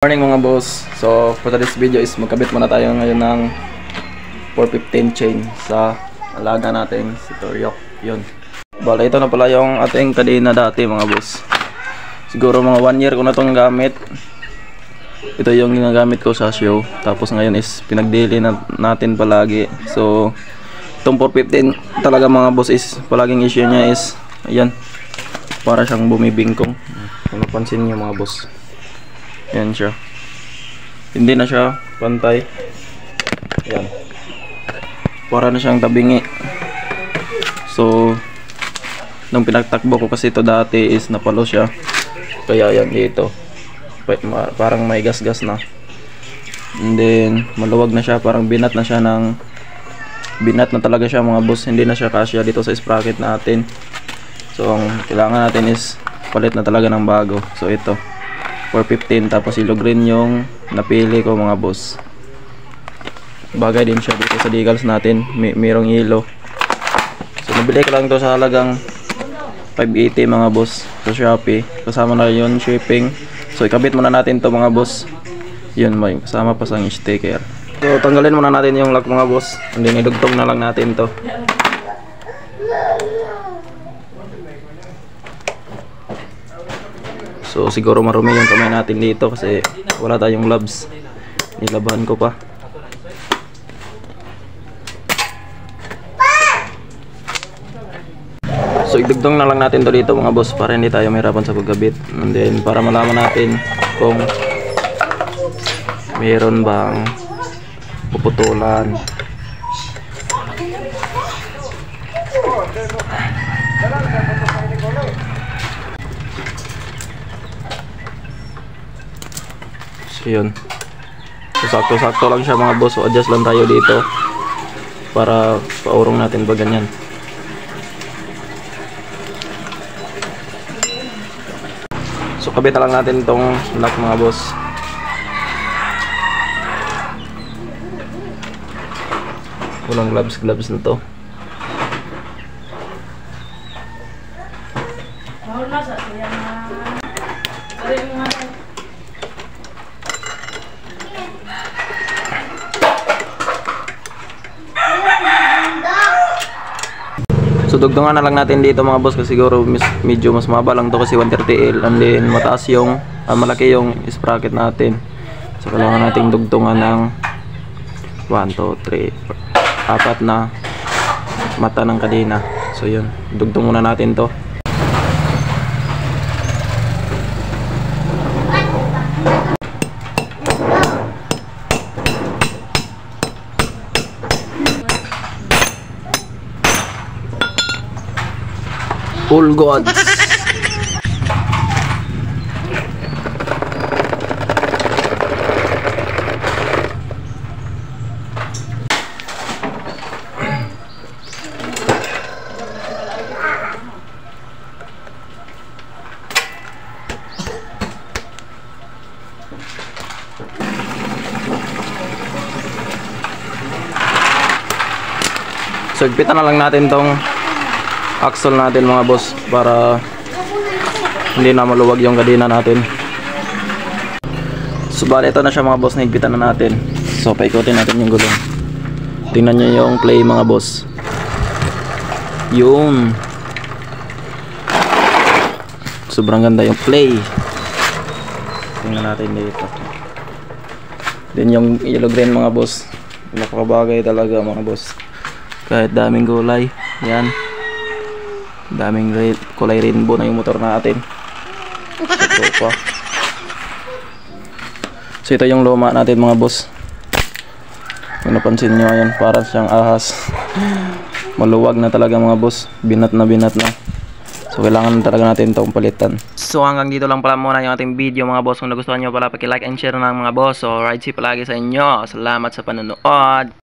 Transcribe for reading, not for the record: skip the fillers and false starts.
Morning mga boss. So for today's video is magkabit muna tayo ngayon ng 415 chain sa alaga natin si Toryok. Yun. Bala, ito na pala yung ating kadena dati mga boss. Siguro mga 1 year ko na itong gamit. Ito yung ginagamit ko sa show. Tapos ngayon is pinagdili natin palagi. So itong 415 talaga mga boss is palaging issue niya is ayan, para siyang bumibingkong. Kung napansin niyo mga boss, yan siya, hindi na siya pantay. Yan, para na siyang tabingi. So nung pinagtakbo ko kasi ito dati is napalo siya, kaya yan dito parang may gas-gas na, and then maluwag na siya, parang binat na siya ng binat na talaga siya mga boss. Hindi na siya kasya dito sa sprocket natin. So ang kailangan natin is palit na talaga ng bago. So ito 415, tapos yellow green yung napili ko mga boss. Bagay din siya dito sa decals natin, mayroong yellow. So nabili ko lang to sa halagang 580 mga boss sa Shopee, kasama na yun shipping. So ikabit muna natin to mga boss. Yun, may kasama pa sang sticker. So tanggalin muna natin yung lock mga boss, and then idugtong na lang natin to. So siguro marumi yung kamay natin dito kasi wala tayong gloves. Nilaban ko pa. So idugtong na lang natin to dito mga boss, para hindi tayo mahirapan sa paggabit. And then para malaman natin kung mayroon bang puputulan. So yun, so sakto-sakto lang siya mga boss. So adjust lang tayo dito para paurong natin ba ganyan. So kabit lang natin itong lock mga boss. Walang gloves na to. So dugtungan na lang natin dito mga boss, kasi siguro medyo mas maba lang to kasi 130L, and then mataas yung malaki yung sprocket natin. So kailangan nating dugtungan ng 1, 2, 3, 4 na mata ng kadena. So yun, dugtong muna natin to. All gods. So igpitan na lang natin tong axle natin mga boss, para hindi na maluwag yung kadena natin. So bali ito na siya mga boss, naigpitan na natin. So paikutin natin yung gulong. Tingnan nyo yung play mga boss. Yun, sobrang ganda yung play. Tingnan natin dito. Then yung yellow green mga boss, napakabagay talaga mga boss. Kahit daming gulay, yan, daming kulay rainbow na yung motor natin. Ito pa. So ito yung luma natin mga boss. Kung napansin nyo, yan, para siyang ahas. Maluwag na talaga mga boss, binat na. So kailangan talaga natin itong palitan. So hanggang dito lang pala muna yung ating video mga boss. Kung nagustuhan nyo pala, paki-like and share ng mga boss. So ride safe palagi sa inyo. Salamat sa panonood.